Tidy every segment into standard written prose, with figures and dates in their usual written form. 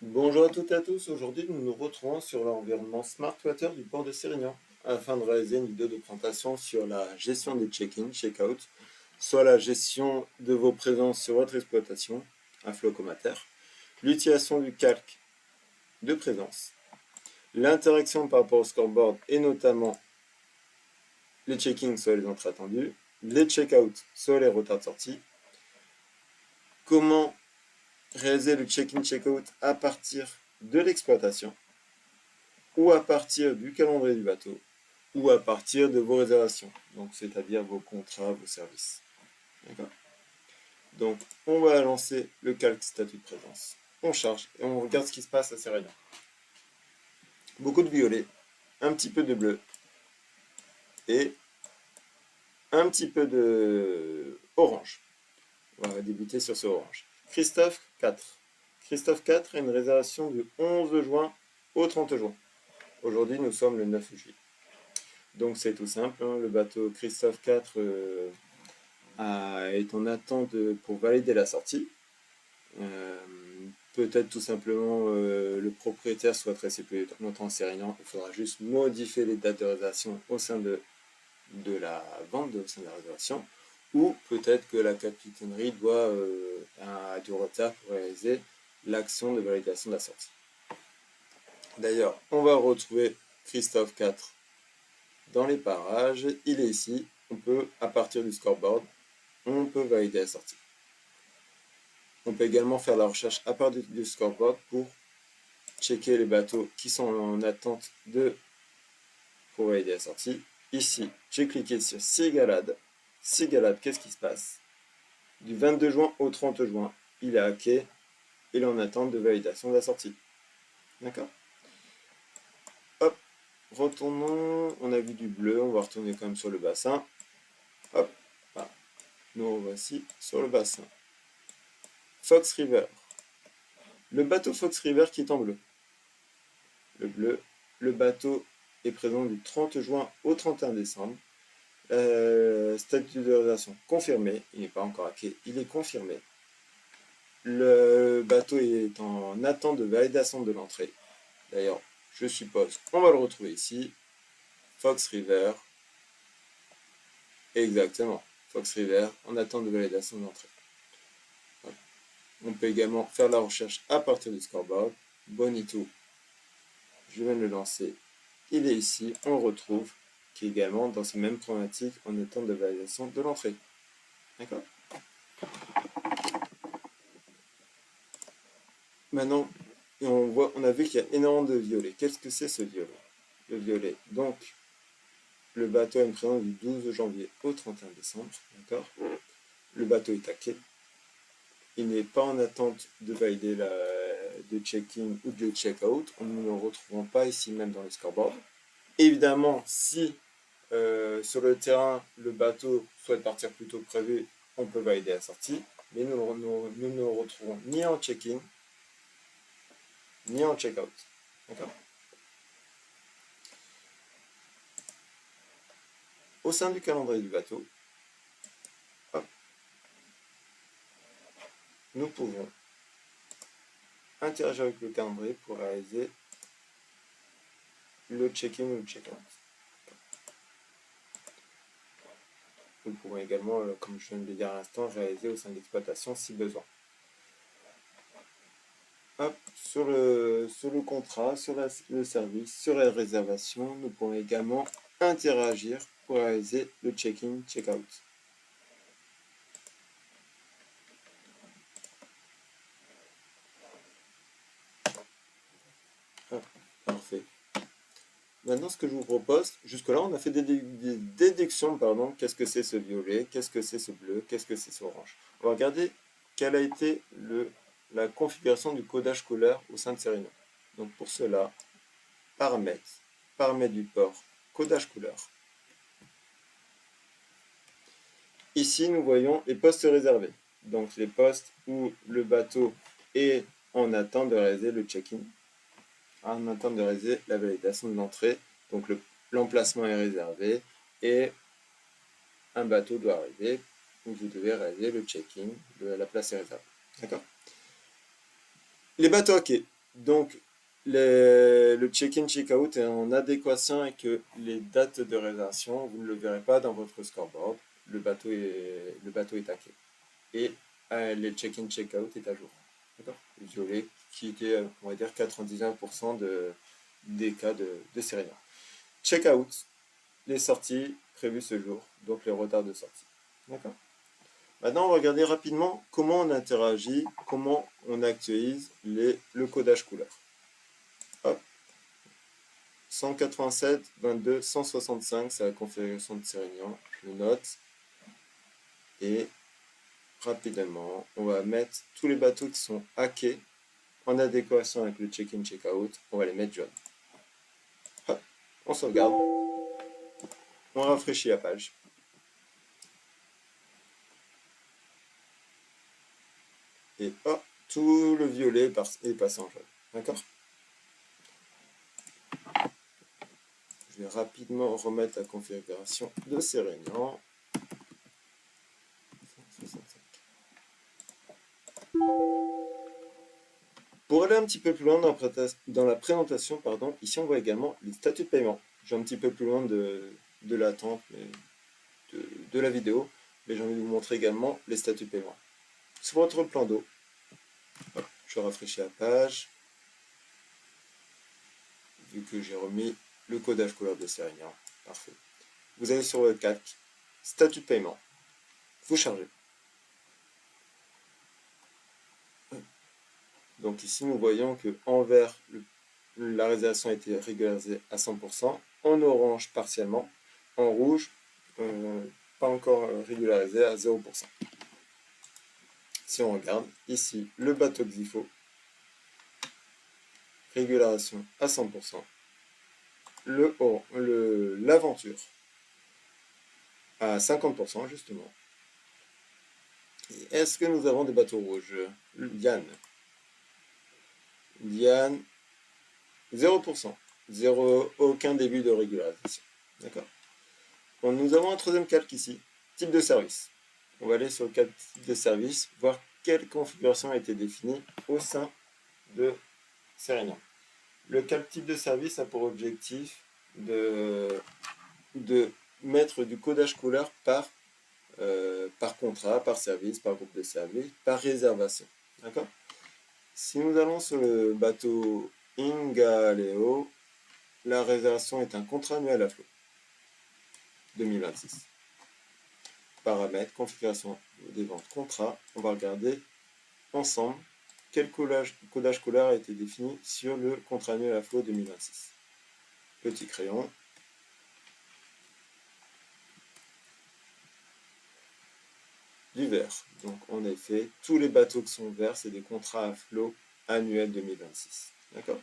Bonjour à toutes et à tous, aujourd'hui nous nous retrouvons sur l'environnement Smart Water du port de Sérignan afin de réaliser une vidéo de présentation sur la gestion des check-in, check-out, soit la gestion de vos présences sur votre exploitation, un flocomater, l'utilisation du calque de présence, l'interaction par rapport au scoreboard et notamment les check-in, soit les entrées attendues, les check-out, soit les retards de sortie, comment réaliser le check-in, check-out à partir de l'exploitation, ou à partir du calendrier du bateau, ou à partir de vos réservations, donc c'est-à-dire vos contrats, vos services. D'accord. Donc, on va lancer le calque statut de présence. On charge et on regarde ce qui se passe à ces rayons. Beaucoup de violet, un petit peu de bleu et un petit peu de orange. On va débuter sur ce orange. Christophe 4. Christophe 4 a une réservation du 11 juin au 30 juin. Aujourd'hui, nous sommes le 9 juillet. Donc c'est tout simple, hein, le bateau Christophe 4 est en attente pour valider la sortie. Peut-être tout simplement le propriétaire souhaiterait rester plus longtemps en Sérignan. Il faudra juste modifier les dates de réservation au sein de la vente, au sein de la réservation. Ou peut-être que la capitainerie a du retard pour réaliser l'action de validation de la sortie. D'ailleurs, on va retrouver Christophe 4 dans les parages. Il est ici. On peut, à partir du scoreboard, on peut valider la sortie. On peut également faire la recherche à partir du scoreboard pour checker les bateaux qui sont en attente pour valider la sortie. Ici, j'ai cliqué sur Sigalade. Sigalade, qu'est-ce qui se passe? Du 22 juin au 30 juin, il est à quai, il est en attente de validation de la sortie. D'accord? Hop, retournons, on a vu du bleu, on va retourner quand même sur le bassin. Hop, voilà. Nous voici sur le bassin. Fox River. Le bateau Fox River qui est en bleu. Le bleu, le bateau est présent du 30 juin au 31 décembre. Statut de réservation confirmé, il n'est pas encore à quai, il est confirmé. Le bateau est en attente de validation de l'entrée. D'ailleurs, je suppose qu'on va le retrouver ici. Fox River. Exactement. Fox River en attente de validation de l'entrée. Voilà. On peut également faire la recherche à partir du scoreboard. Bonito, je viens de le lancer. Il est ici, on le retrouve, qui est également dans ces mêmes problématiques en attente de validation de l'entrée. D'accord? Maintenant, on a vu qu'il y a énormément de violets. Qu'est-ce que c'est ce violet? Le violet. Donc, le bateau a une présence du 12 janvier au 31 décembre. D'accord? Le bateau est à quai. Il n'est pas en attente de valider de check-in ou de check-out. On ne le retrouvera pas ici même dans le scoreboard. Évidemment, si sur le terrain, le bateau souhaite partir plus tôt que prévu, on peut valider la sortie. Mais nous ne le retrouvons ni en check-in, ni en check-out. D'accord? Au sein du calendrier du bateau, hop, nous pouvons interagir avec le calendrier pour réaliser le check-in ou le check-out. Nous pouvons également, comme je viens de le dire à l'instant, réaliser au sein de l'exploitation si besoin. Hop, sur le contrat, sur le service, sur la réservation, nous pouvons également interagir pour réaliser le check-in, check-out. Parfait. Maintenant, ce que je vous propose, jusque-là, on a fait des déductions, pardon. Qu'est-ce que c'est ce violet? Qu'est-ce que c'est ce bleu? Qu'est-ce que c'est ce orange? On va regarder quelle a été la configuration du codage couleur au sein de Sérignan. Donc pour cela, paramètres du port, codage couleur. Ici, nous voyons les postes réservés. Donc les postes où le bateau est en attente de réaliser le check-in, en attente de réaliser la validation de l'entrée. Donc l'emplacement est réservé et un bateau doit arriver où vous devez réaliser le check-in, la place est réservée. D'accord? Les bateaux à quai. Donc, le check-in, check-out est en adéquation avec les dates de réservation. Vous ne le verrez pas dans votre scoreboard. Le bateau est taqué. Et le check-in, check-out est à jour. D'accord? Violet, qui était, on va dire, 99% des cas de Serena. Check-out, les sorties prévues ce jour, donc les retards de sortie. D'accord? Maintenant, on va regarder rapidement comment on interagit, comment on actualise le codage couleur. Hop. 187, 22, 165, c'est la configuration de Serignan. Je le note. Et rapidement, on va mettre tous les bateaux qui sont hackés en adéquation avec le check-in, check-out. On va les mettre jaunes. Hop. On sauvegarde. On rafraîchit la page. Et hop, tout le violet est passé en jaune. D'accord? Je vais rapidement remettre la configuration de Serignan. 165. Pour aller un petit peu plus loin dans la présentation, ici on voit également les statuts de paiement. J'ai un petit peu plus loin de l'attente de la vidéo, mais j'ai envie de vous montrer également les statuts de paiement. Sur votre plan d'eau, je rafraîchis la page, vu que j'ai remis le codage couleur de Serignan. Parfait. Vous allez sur votre calque, statut de paiement, vous chargez. Donc ici, nous voyons que en vert, la réservation a été régularisée à 100%, en orange partiellement, en rouge, pas encore régularisé à 0%. Si on regarde, ici, le bateau Xifo, régularisation à 100%, l'aventure à 50% justement. Est-ce que nous avons des bateaux rouges? Diane. Diane, 0%. Aucun début de régularisation. D'accord? Bon, nous avons un troisième calque ici. Type de service. On va aller sur le calque type de service, voir quelle configuration a été définie au sein de Serena. Le calque type de service a pour objectif de mettre du codage couleur par contrat, par service, par groupe de service, par réservation. D'accord? Si nous allons sur le bateau Ingaleo, la réservation est un contrat annuel à flot 2026. Paramètres, configuration des ventes, contrat. On va regarder ensemble quel codage couleur a été défini sur le contrat annuel à flot 2026. Petit crayon. Du vert. Donc en effet, tous les bateaux qui sont verts, c'est des contrats à flot annuels 2026. D'accord?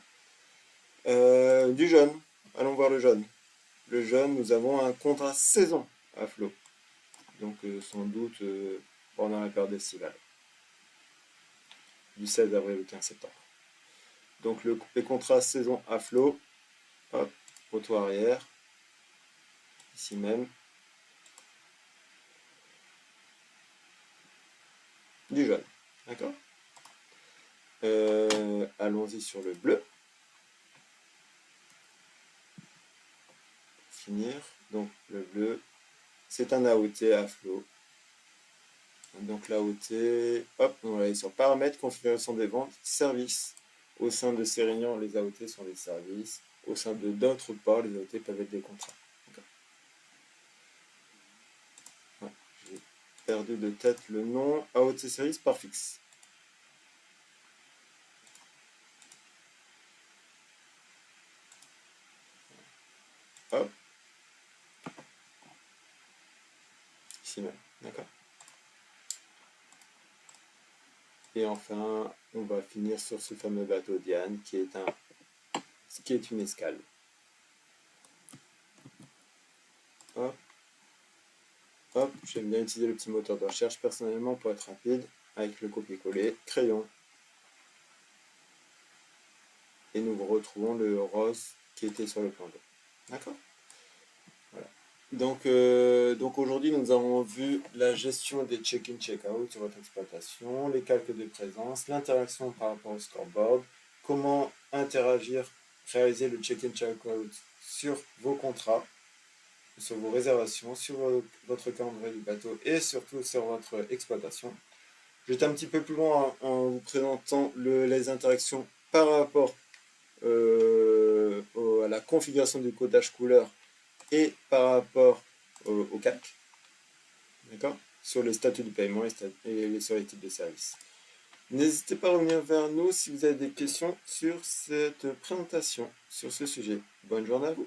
Du jaune. Allons voir le jaune. Le jaune, nous avons un contrat saison à flot. Donc sans doute pendant la période estivale. Du 16 avril au 15 septembre. Donc les contrats saison à flot, hop, auto arrière, ici même. Du jaune. D'accord? Allons-y sur le bleu. Finir. Donc le bleu, c'est un AOT à flot. Donc l'AOT, hop, on va aller sur paramètres, configuration des ventes, services. Au sein de Serignan, les AOT sont des services. Au sein de d'autres ports, les AOT peuvent être des contrats. Ouais, j'ai perdu de tête le nom. AOT Service par fixe. Hop. Ici même. D'accord. Et enfin, on va finir sur ce fameux bateau Diane qui est une escale. Hop. Hop, j'aime bien utiliser le petit moteur de recherche personnellement pour être rapide avec le copier-coller, crayon. Et nous retrouvons le rose qui était sur le plan d'eau. D'accord? Voilà. Donc aujourd'hui, nous avons vu la gestion des check-in, check-out sur votre exploitation, les calques de présence, l'interaction par rapport au scoreboard, comment interagir, réaliser le check-in check-out sur vos contrats, sur vos réservations, sur votre calendrier du bateau et surtout sur votre exploitation. J'étais un petit peu plus loin en vous présentant les interactions par rapport à la configuration du codage couleur et par rapport au calque, d'accord, sur le statut du paiement et sur les types de services. N'hésitez pas à revenir vers nous si vous avez des questions sur cette présentation, sur ce sujet. Bonne journée à vous.